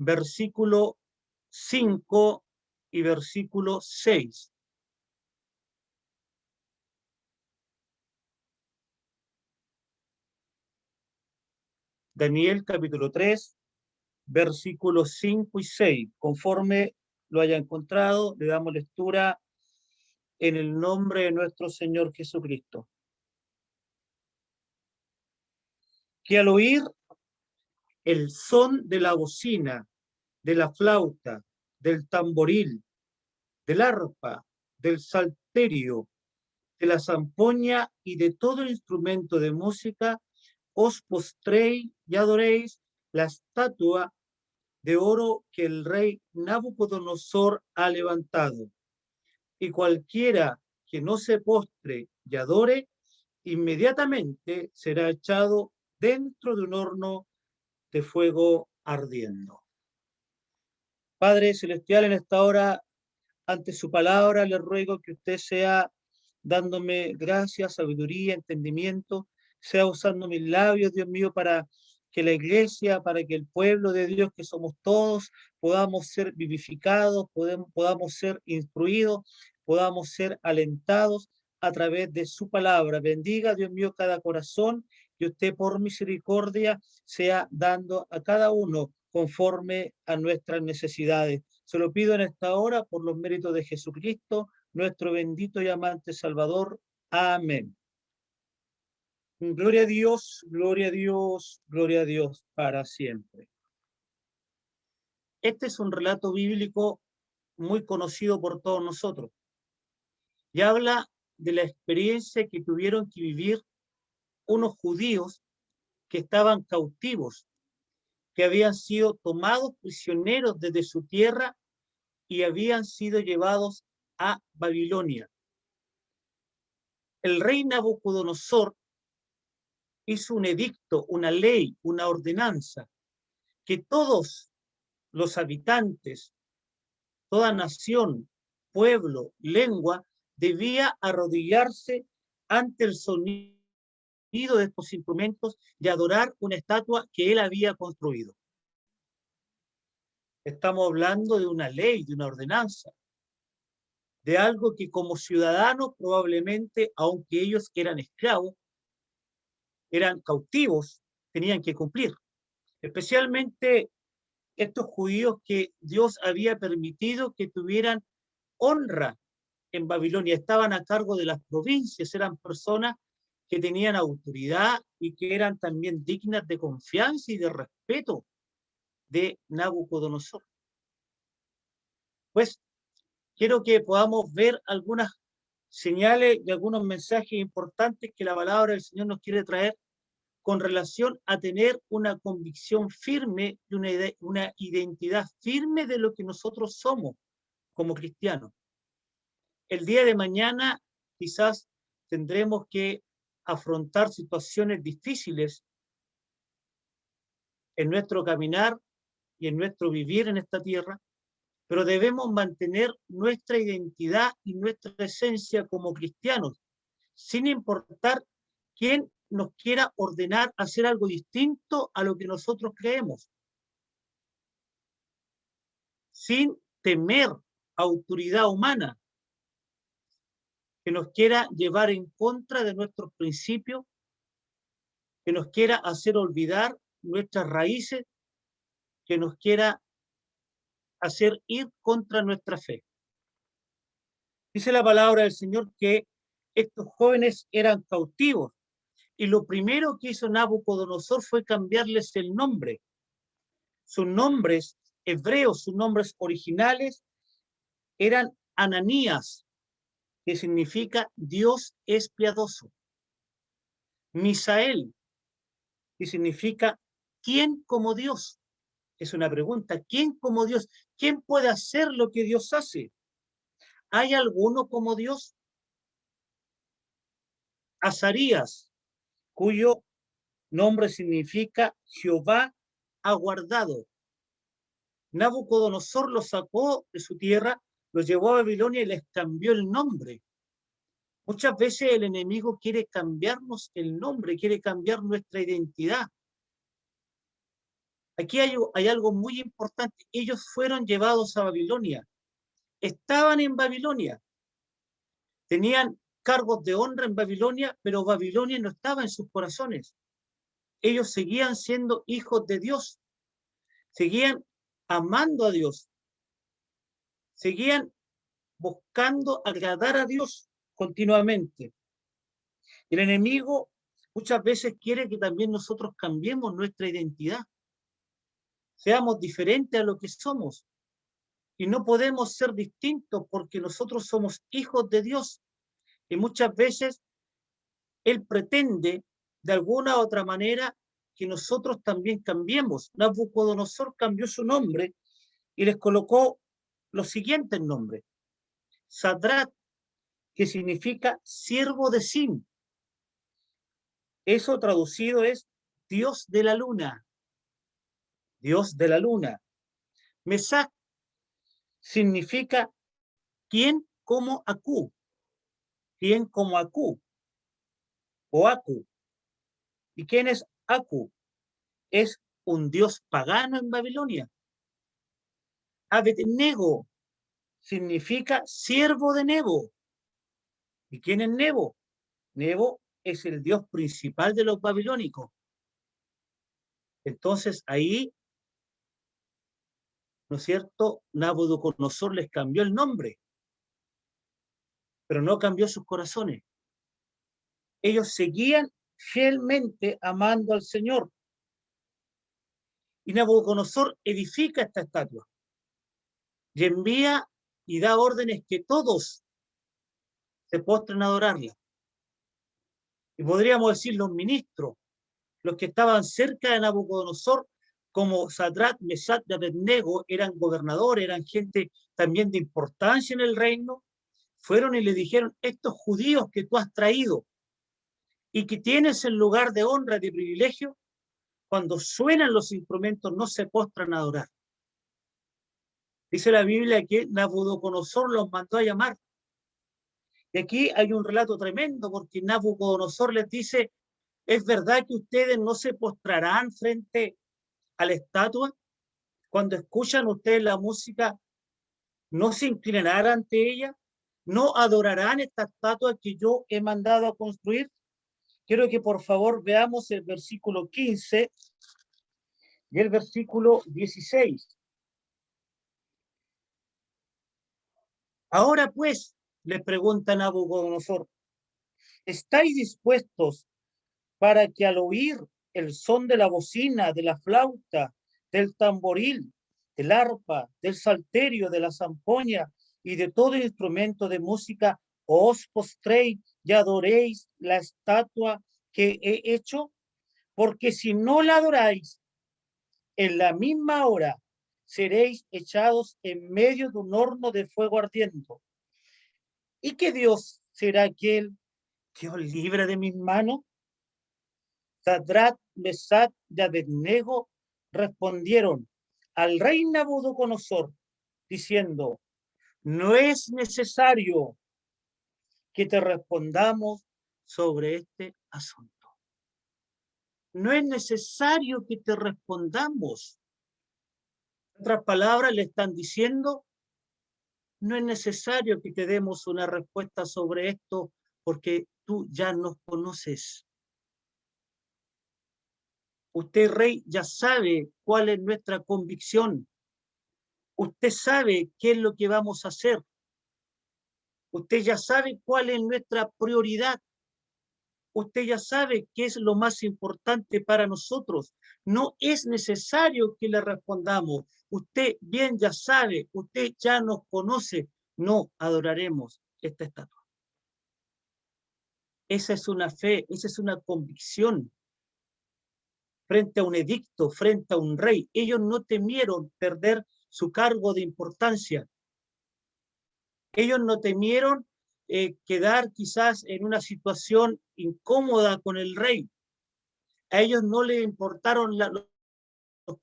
versículo 5 y versículo 6. Daniel capítulo 3, versículos 5 y 6. Conforme lo haya encontrado, le damos lectura en el nombre de nuestro Señor Jesucristo. Que al oír el son de la bocina, de la flauta, del tamboril, del arpa, del salterio, de la zampoña y de todo instrumento de música, os postréis y adoréis la estatua de oro que el rey Nabucodonosor ha levantado. Y cualquiera que no se postre y adore, inmediatamente será echado dentro de un horno de fuego ardiendo. Padre Celestial, en esta hora, ante su palabra, le ruego que usted sea dándome gracia, sabiduría, entendimiento, sea usando mis labios, Dios mío, para que la iglesia, para que el pueblo de Dios, que somos todos, podamos ser vivificados, podamos ser instruidos, podamos ser alentados a través de su palabra. Bendiga, Dios mío, cada corazón, y usted por misericordia sea dando a cada uno conforme a nuestras necesidades. Se lo pido en esta hora por los méritos de Jesucristo, nuestro bendito y amante Salvador. Amén. Gloria a Dios, gloria a Dios, gloria a Dios para siempre. Este es un relato bíblico muy conocido por todos nosotros y habla de la experiencia que tuvieron que vivir unos judíos que estaban cautivos, que habían sido tomados prisioneros desde su tierra y habían sido llevados a Babilonia. El rey Nabucodonosor hizo un edicto, una ley, una ordenanza, que todos los habitantes, toda nación, pueblo, lengua, debía arrodillarse ante el sonido de estos instrumentos y adorar una estatua que él había construido. Estamos hablando de una ley, de una ordenanza, de algo que como ciudadanos probablemente, aunque ellos eran esclavos, eran cautivos, tenían que cumplir. Especialmente estos judíos que Dios había permitido que tuvieran honra en Babilonia, estaban a cargo de las provincias, eran personas que tenían autoridad y que eran también dignas de confianza y de respeto de Nabucodonosor. Pues quiero que podamos ver algunas señales y algunos mensajes importantes que la palabra del Señor nos quiere traer con relación a tener una convicción firme y una identidad firme de lo que nosotros somos como cristianos. El día de mañana quizás tendremos que afrontar situaciones difíciles en nuestro caminar y en nuestro vivir en esta tierra, pero debemos mantener nuestra identidad y nuestra esencia como cristianos, sin importar quién nos quiera ordenar hacer algo distinto a lo que nosotros creemos, sin temer autoridad humana que nos quiera llevar en contra de nuestros principios, que nos quiera hacer olvidar nuestras raíces, que nos quiera hacer ir contra nuestra fe. Dice la palabra del Señor que estos jóvenes eran cautivos y lo primero que hizo Nabucodonosor fue cambiarles el nombre. Sus nombres hebreos, sus nombres originales eran Ananías, que significa Dios es piadoso. Misael, que significa ¿quién como Dios? Es una pregunta, ¿quién como Dios? ¿Quién puede hacer lo que Dios hace? ¿Hay alguno como Dios? Azarías, cuyo nombre significa Jehová ha guardado. Nabucodonosor los sacó de su tierra, los llevó a Babilonia y les cambió el nombre. Muchas veces el enemigo quiere cambiarnos el nombre, quiere cambiar nuestra identidad. Aquí hay algo muy importante. Ellos fueron llevados a Babilonia. Estaban en Babilonia. Tenían cargos de honra en Babilonia, pero Babilonia no estaba en sus corazones. Ellos seguían siendo hijos de Dios. Seguían amando a Dios. Seguían buscando agradar a Dios continuamente. El enemigo muchas veces quiere que también nosotros cambiemos nuestra identidad. Seamos diferentes a lo que somos. Y no podemos ser distintos porque nosotros somos hijos de Dios. Y muchas veces Él pretende, de alguna u otra manera, que nosotros también cambiemos. Nabucodonosor cambió su nombre y les colocó los siguientes nombres. Sadrat, que significa siervo de Sin. Eso traducido es Dios de la luna. Dios de la luna. Mesac significa quien como Aku. Quien como Aku. O Aku. ¿Y quién es Aku? Es un dios pagano en Babilonia. Abednego significa siervo de Nebo. ¿Y quién es Nebo? Nebo es el dios principal de los babilónicos. Entonces ahí, ¿no es cierto? Nabucodonosor les cambió el nombre, pero no cambió sus corazones. Ellos seguían fielmente amando al Señor. Y Nabucodonosor edifica esta estatua y envía y da órdenes que todos se postren a adorarla. Y podríamos decir los ministros, los que estaban cerca de Nabucodonosor, como Sadrat, Mesach y Abednego, eran gobernadores, eran gente también de importancia en el reino, fueron y le dijeron, estos judíos que tú has traído y que tienes el lugar de honra y de privilegio, cuando suenan los instrumentos no se postran a adorar. Dice la Biblia que Nabucodonosor los mandó a llamar. Y aquí hay un relato tremendo porque Nabucodonosor les dice, ¿es verdad que ustedes no se postrarán frente a la estatua? Cuando escuchan ustedes la música, ¿no se inclinarán ante ella? ¿No adorarán esta estatua que yo he mandado a construir? Quiero que por favor veamos el versículo 15 y el versículo 16. Ahora pues, le pregunta Nabucodonosor, ¿estáis dispuestos para que al oír el son de la bocina, de la flauta, del tamboril, del arpa, del salterio, de la zampoña y de todo instrumento de música, os postréis y adoréis la estatua que he hecho? Porque si no la adoráis, en la misma hora seréis echados en medio de un horno de fuego ardiendo. ¿Y qué Dios será aquel que os libre de mis manos? Sadrat, Mesach y Abednego respondieron al rey Nabucodonosor diciendo, no es necesario que te respondamos sobre este asunto. No es necesario que te respondamos. En otras palabras, le están diciendo, no es necesario que te demos una respuesta sobre esto porque tú ya nos conoces. Usted, rey, ya sabe cuál es nuestra convicción. Usted sabe qué es lo que vamos a hacer. Usted ya sabe cuál es nuestra prioridad. Usted ya sabe qué es lo más importante para nosotros. No es necesario que le respondamos. Usted bien ya sabe, usted ya nos conoce. No adoraremos esta estatua. Esa es una fe, esa es una convicción frente a un edicto, frente a un rey. Ellos no temieron perder su cargo de importancia. Ellos no temieron quedar quizás en una situación incómoda con el rey. A ellos no les importaron los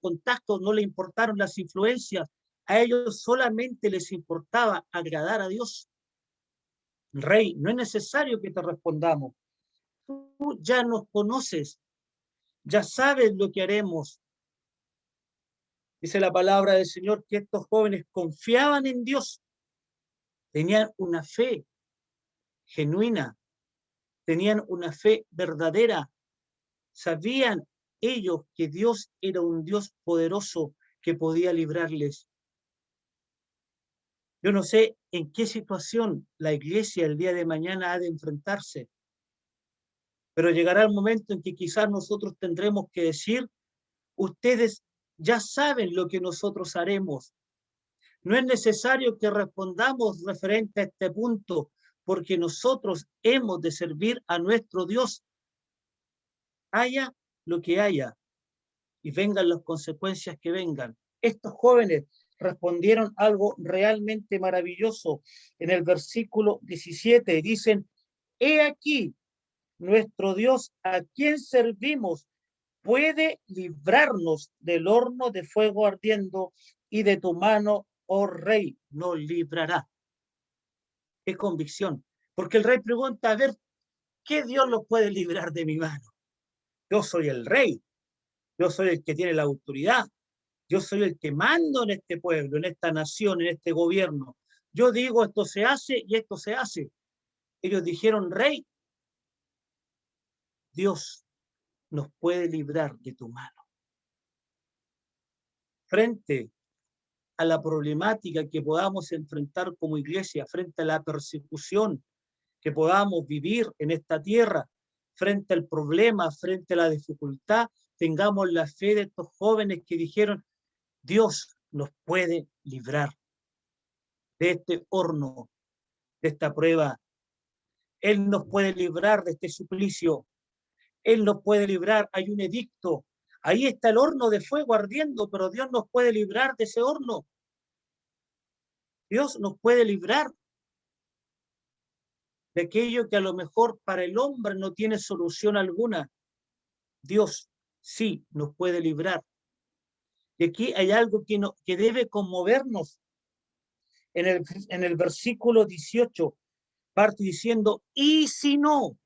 contactos, no les importaron las influencias. A ellos solamente les importaba agradar a Dios. Rey, no es necesario que te respondamos. Tú ya nos conoces, ya sabes lo que haremos. Dice la palabra del Señor que estos jóvenes confiaban en Dios, tenían una fe genuina, tenían una fe verdadera, sabían ellos que Dios era un Dios poderoso que podía librarles. Yo no sé en qué situación la iglesia el día de mañana ha de enfrentarse, pero llegará el momento en que quizás nosotros tendremos que decir, ustedes ya saben lo que nosotros haremos. No es necesario que respondamos referente a este punto, porque nosotros hemos de servir a nuestro Dios, haya lo que haya, y vengan las consecuencias que vengan. Estos jóvenes respondieron algo realmente maravilloso. En el versículo 17 dicen, he aquí, nuestro Dios a quien servimos puede librarnos del horno de fuego ardiendo y de tu mano, oh rey, nos librará. Qué convicción. Porque el rey pregunta, a ver, ¿qué Dios lo puede librar de mi mano? Yo soy el rey, yo soy el que tiene la autoridad, yo soy el que mando en este pueblo, en esta nación, en este gobierno. Yo digo esto se hace y esto se hace. Ellos dijeron, rey, Dios nos puede librar de tu mano. Frente a la problemática que podamos enfrentar como iglesia, frente a la persecución que podamos vivir en esta tierra, frente al problema, frente a la dificultad, tengamos la fe de estos jóvenes que dijeron, Dios nos puede librar de este horno, de esta prueba. Él nos puede librar de este suplicio. Él nos puede librar. Hay un edicto. Ahí está el horno de fuego ardiendo, pero Dios nos puede librar de ese horno. Dios nos puede librar de aquello que a lo mejor para el hombre no tiene solución alguna. Dios sí nos puede librar. Y aquí hay algo que debe conmovernos. En el versículo 18 parte diciendo, y si no,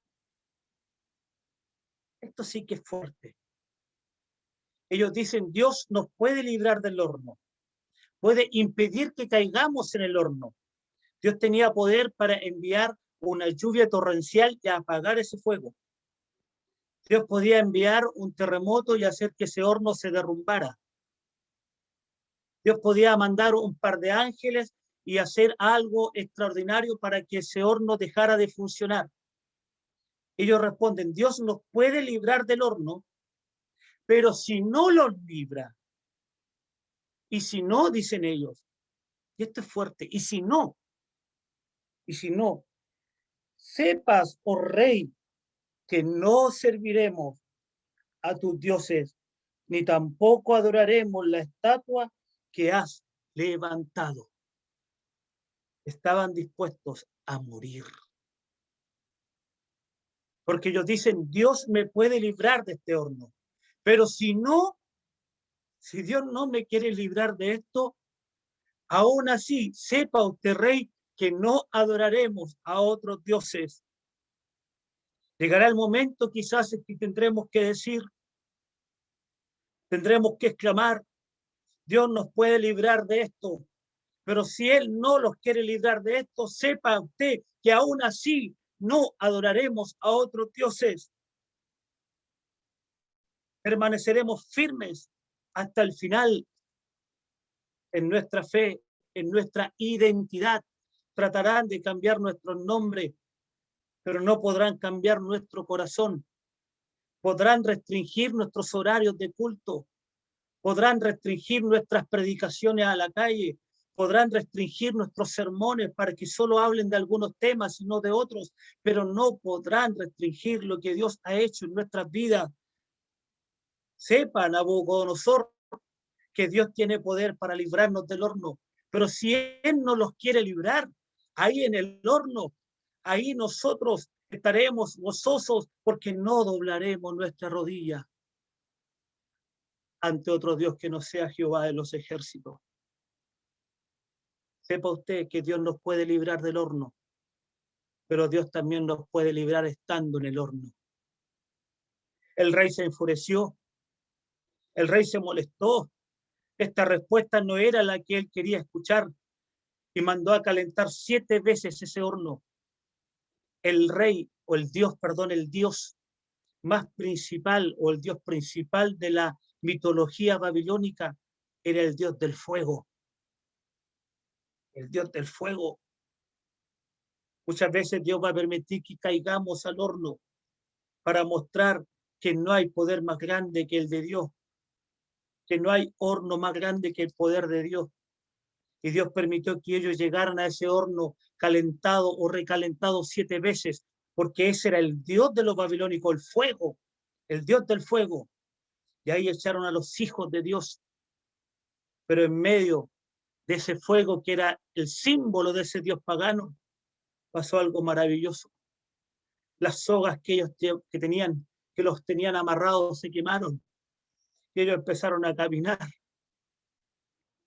esto sí que es fuerte. Ellos dicen, Dios nos puede librar del horno, puede impedir que caigamos en el horno. Dios tenía poder para enviar una lluvia torrencial y apagar ese fuego. Dios podía enviar un terremoto y hacer que ese horno se derrumbara. Dios podía mandar un par de ángeles y hacer algo extraordinario para que ese horno dejara de funcionar. Ellos responden, Dios nos puede librar del horno, pero si no los libra, y si no, dicen ellos, y esto es fuerte, y si no, sepas, oh rey, que no serviremos a tus dioses, ni tampoco adoraremos la estatua que has levantado. Estaban dispuestos a morir. Porque ellos dicen, Dios me puede librar de este horno. Pero si no, si Dios no me quiere librar de esto, aún así, sepa usted, rey, que no adoraremos a otros dioses. Llegará el momento quizás en que tendremos que decir, tendremos que exclamar, Dios nos puede librar de esto, pero si Él no los quiere librar de esto, sepa usted que aún así no adoraremos a otros dioses. Permaneceremos firmes hasta el final en nuestra fe, en nuestra identidad. Tratarán de cambiar nuestro nombre, pero no podrán cambiar nuestro corazón. Podrán restringir nuestros horarios de culto, podrán restringir nuestras predicaciones a la calle, podrán restringir nuestros sermones para que solo hablen de algunos temas y no de otros, pero no podrán restringir lo que Dios ha hecho en nuestras vidas. Sepan, Nabucodonosor, que Dios tiene poder para librarnos del horno, pero si Él no los quiere librar, ahí en el horno, ahí nosotros estaremos gozosos porque no doblaremos nuestra rodilla ante otro Dios que no sea Jehová de los ejércitos. Sepa usted que Dios nos puede librar del horno, pero Dios también nos puede librar estando en el horno. El rey se enfureció, el rey se molestó, Esta respuesta no era la que él quería escuchar y mandó a calentar 7 veces ese horno. El rey, o el Dios, perdón, el Dios más principal o el Dios principal de la mitología babilónica era el Dios del fuego. El Dios del fuego. Muchas veces Dios va a permitir que caigamos al horno para mostrar que no hay poder más grande que el de Dios, que no hay horno más grande que el poder de Dios. Y Dios permitió que ellos llegaran a ese horno calentado o recalentado 7 veces, porque ese era el Dios de los babilónicos, el fuego, el Dios del fuego. Y ahí echaron a los hijos de Dios. Pero en medio de ese fuego que era el símbolo de ese Dios pagano, pasó algo maravilloso. Las sogas que ellos que los tenían amarrados, se quemaron y ellos empezaron a caminar.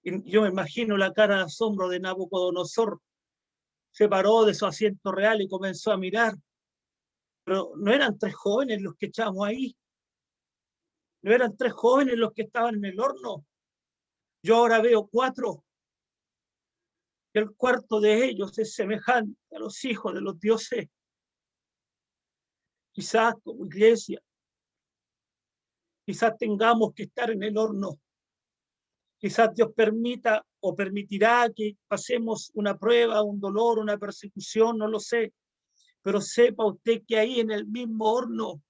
Y yo me imagino la cara de asombro de Nabucodonosor. Se paró de su asiento real y comenzó a mirar. Pero no eran 3 jóvenes los que echamos ahí. No eran 3 jóvenes los que estaban en el horno. Yo ahora veo 4. Y el cuarto de ellos es semejante a los hijos de los dioses. Quizás como iglesia, quizás tengamos que estar en el horno. Quizás Dios permita o permitirá que pasemos una prueba, un dolor, una persecución, no lo sé. Pero sepa usted que ahí en el mismo horno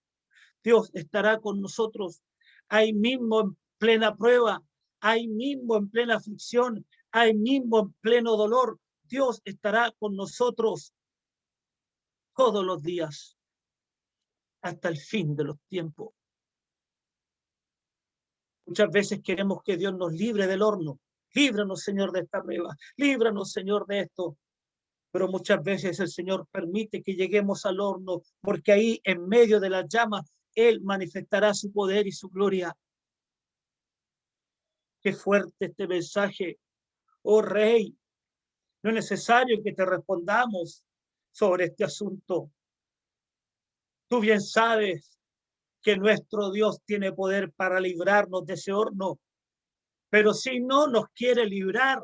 Dios estará con nosotros. Ahí mismo en plena prueba, ahí mismo en plena aflicción, ahí mismo en pleno dolor, Dios estará con nosotros todos los días hasta el fin de los tiempos. Muchas veces queremos que Dios nos libre del horno. Líbranos, Señor, de esta prueba. Líbranos, Señor, de esto. Pero muchas veces el Señor permite que lleguemos al horno, porque ahí, en medio de las llamas, Él manifestará su poder y su gloria. Qué fuerte este mensaje. Oh Rey, no es necesario que te respondamos sobre este asunto. Tú bien sabes que nuestro Dios tiene poder para librarnos de ese horno, pero si no nos quiere librar,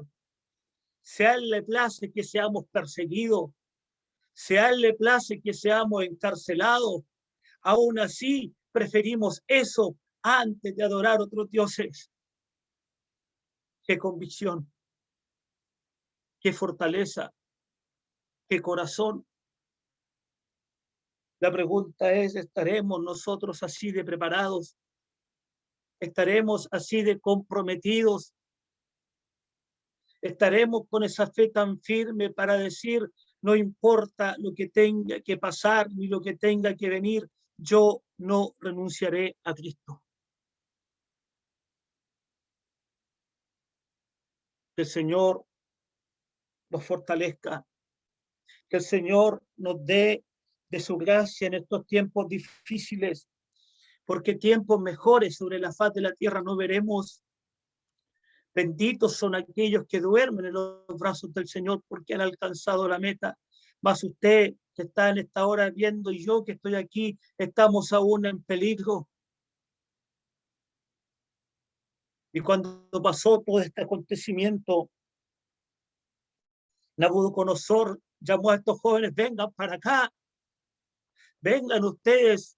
si a Él le place que seamos perseguidos, si a Él le place que seamos encarcelados, aún así preferimos eso antes de adorar otros dioses. Qué convicción, qué fortaleza, qué corazón. La pregunta es, ¿estaremos nosotros así de preparados? ¿Estaremos así de comprometidos? ¿Estaremos con esa fe tan firme para decir, no importa lo que tenga que pasar ni lo que tenga que venir, yo no renunciaré a Cristo? Que el Señor nos fortalezca, que el Señor nos dé de su gracia en estos tiempos difíciles, porque tiempos mejores sobre la faz de la tierra no veremos. Benditos son aquellos que duermen en los brazos del Señor porque han alcanzado la meta. Mas usted que está en esta hora viendo y yo que estoy aquí, estamos aún en peligro. Y cuando pasó todo este acontecimiento, Nabucodonosor llamó a estos jóvenes, vengan para acá, vengan ustedes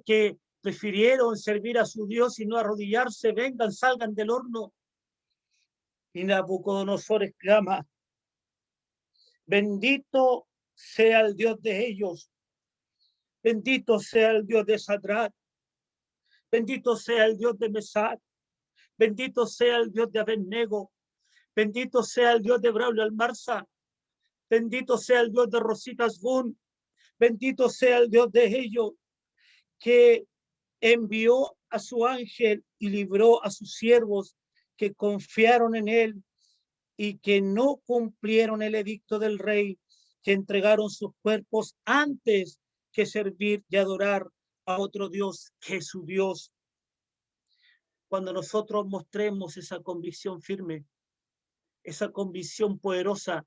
que prefirieron servir a su Dios y no arrodillarse, vengan, salgan del horno. Y Nabucodonosor exclama, bendito sea el Dios de ellos, bendito sea el Dios de Sadrach, bendito sea el Dios de Mesac, bendito sea el Dios de Abednego, bendito sea el Dios de Braulio Almarza, bendito sea el Dios de Rosita Asbun, bendito sea el Dios de ellos que envió a su ángel y libró a sus siervos que confiaron en él y que no cumplieron el edicto del rey, que entregaron sus cuerpos antes que servir y adorar a otro Dios que su Dios. Cuando nosotros mostremos esa convicción firme, esa convicción poderosa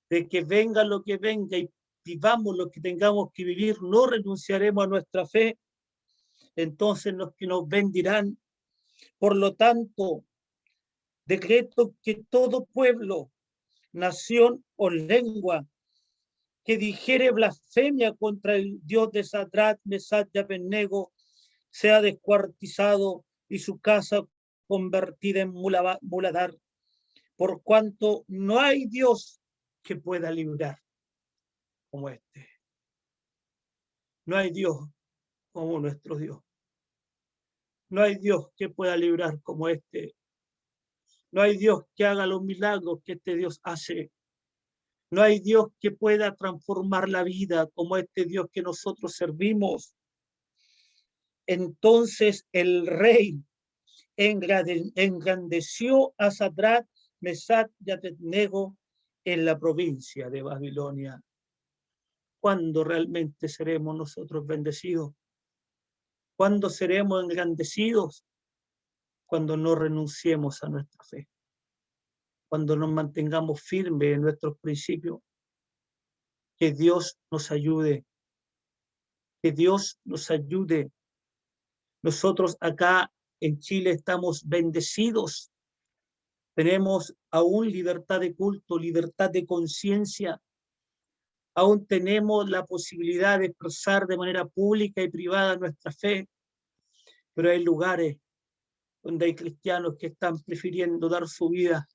de que venga lo que venga y vivamos lo que tengamos que vivir, no renunciaremos a nuestra fe, entonces los que nos ven dirán, Por lo tanto, decreto que todo pueblo, nación o lengua que dijere blasfemia contra el Dios de Sadrach, Mesach y Abednego sea descuartizado y su casa convertida en muladar, por cuanto no hay Dios que pueda librar como este. No hay Dios como nuestro Dios. No hay Dios que pueda librar como este. No hay Dios que haga los milagros que este Dios hace. No hay Dios que pueda transformar la vida como este Dios que nosotros servimos. Entonces el rey engrandeció a Sadrach, Mesach y Abednego en la provincia de Babilonia. ¿Cuándo realmente seremos nosotros bendecidos? ¿Cuándo seremos engrandecidos? Cuando no renunciemos a nuestra fe, cuando nos mantengamos firmes en nuestros principios. Que Dios nos ayude, que Dios nos ayude. Nosotros acá en Chile estamos bendecidos, tenemos aún libertad de culto, libertad de conciencia, aún tenemos la posibilidad de expresar de manera pública y privada nuestra fe, pero hay lugares donde hay cristianos que están prefiriendo dar su vida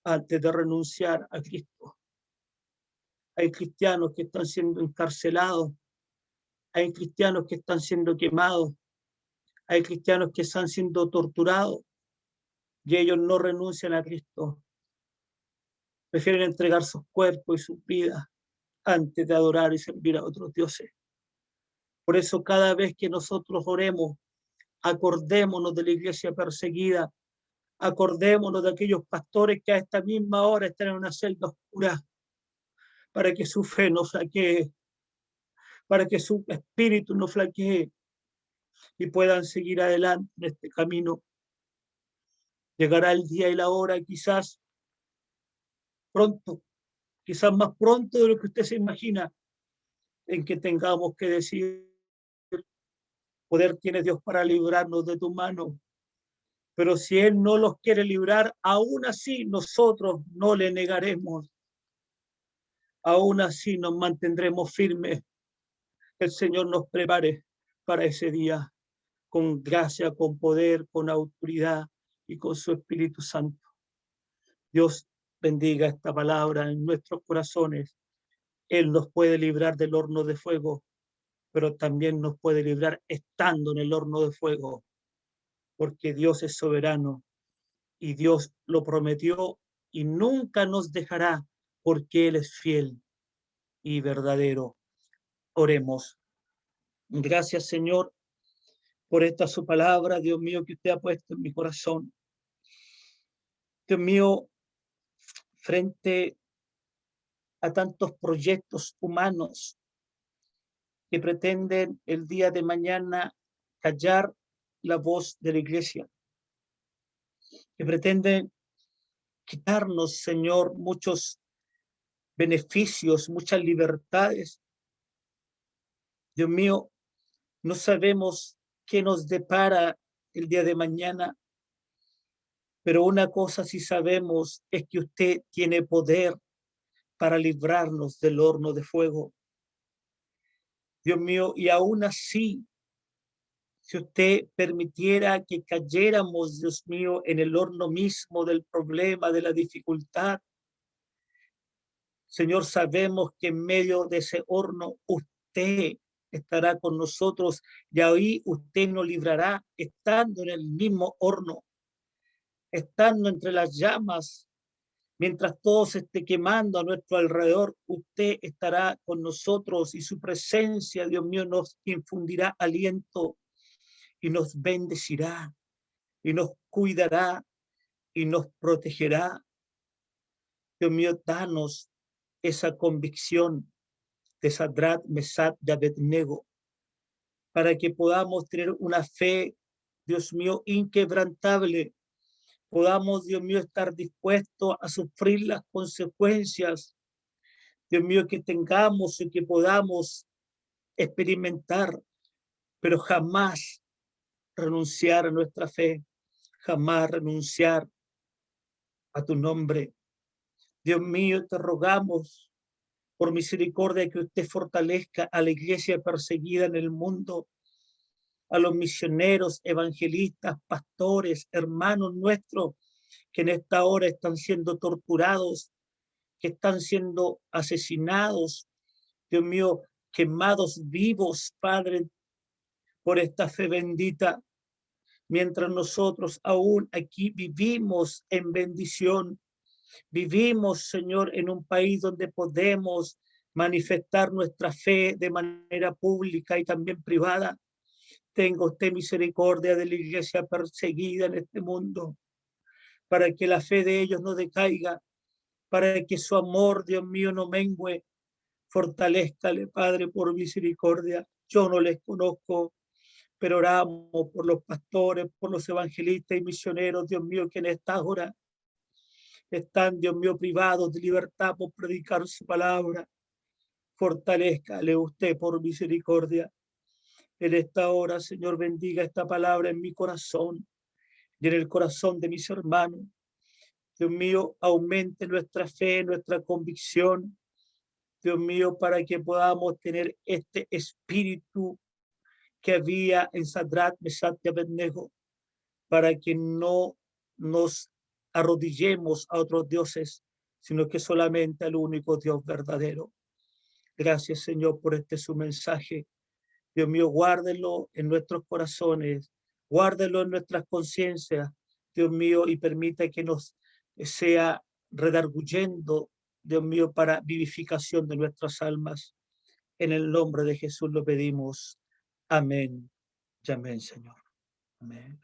antes de renunciar a Cristo. Hay cristianos que están siendo encarcelados, hay cristianos que están siendo quemados, hay cristianos que están siendo torturados y ellos no renuncian a Cristo. Prefieren entregar sus cuerpos y sus vidas antes de adorar y servir a otros dioses. Por eso cada vez que nosotros oremos, acordémonos de la iglesia perseguida, acordémonos de aquellos pastores que a esta misma hora están en una celda oscura, para que su fe no flaquee, para que su espíritu no flaquee y puedan seguir adelante en este camino. Llegará el día y la hora, quizás pronto, quizás más pronto de lo que usted se imagina, en que tengamos que decir: poder tiene Dios para librarnos de tu mano, pero si Él no los quiere librar, aún así nosotros no le negaremos, aún así nos mantendremos firmes. El Señor nos prepare para ese día, con gracia, con poder, con autoridad y con su Espíritu Santo. Dios bendiga esta palabra en nuestros corazones. Él nos puede librar del horno de fuego, pero también nos puede librar estando en el horno de fuego, porque Dios es soberano y Dios lo prometió y nunca nos dejará, porque Él es fiel y verdadero. Oremos. Gracias, Señor, por esta su palabra, Dios mío, que usted ha puesto en mi corazón. Dios mío, frente a tantos proyectos humanos que pretenden el día de mañana callar la voz de la iglesia, que pretenden quitarnos, Señor, muchos beneficios, muchas libertades. Dios mío, no sabemos qué nos depara el día de mañana, pero una cosa sí sabemos es que usted tiene poder para librarnos del horno de fuego. Dios mío, y aún así, si usted permitiera que cayéramos, Dios mío, en el horno mismo del problema, de la dificultad, Señor, sabemos que en medio de ese horno usted estará con nosotros y ahí usted nos librará estando en el mismo horno, estando entre las llamas. Mientras todo se esté quemando a nuestro alrededor, usted estará con nosotros y su presencia, Dios mío, nos infundirá aliento y nos bendecirá y nos cuidará y nos protegerá. Dios mío, danos esa convicción de Sadrach, Mesach y Abednego para que podamos tener una fe, Dios mío, inquebrantable. Podamos, Dios mío, estar dispuestos a sufrir las consecuencias. Dios mío, que tengamos y que podamos experimentar, pero jamás renunciar a nuestra fe, jamás renunciar a tu nombre. Dios mío, te rogamos por misericordia que usted fortalezca a la iglesia perseguida en el mundo, a los misioneros, evangelistas, pastores, hermanos nuestros que en esta hora están siendo torturados, que están siendo asesinados, Dios mío, quemados vivos, Padre, por esta fe bendita, mientras nosotros aún aquí vivimos en bendición, vivimos, Señor, en un país donde podemos manifestar nuestra fe de manera pública y también privada. Tenga usted misericordia de la iglesia perseguida en este mundo, para que la fe de ellos no decaiga, para que su amor, Dios mío, no mengue. Fortalézcale, Padre, por misericordia. Yo no les conozco, pero oramos por los pastores, por los evangelistas y misioneros, Dios mío, que en esta hora están, Dios mío, privados de libertad por predicar su palabra. Fortalézcale usted por misericordia. En esta hora, Señor, bendiga esta palabra en mi corazón y en el corazón de mis hermanos. Dios mío, aumente nuestra fe, nuestra convicción. Dios mío, para que podamos tener este espíritu que había en Sadrach, Mesach y Abednego, para que no nos arrodillemos a otros dioses, sino que solamente al único Dios verdadero. Gracias, Señor, por este su mensaje. Dios mío, guárdelo en nuestros corazones, guárdelo en nuestras conciencias, Dios mío, y permita que nos sea redarguyendo, Dios mío, para vivificación de nuestras almas. En el nombre de Jesús lo pedimos. Amén. Y amén, Señor. Amén.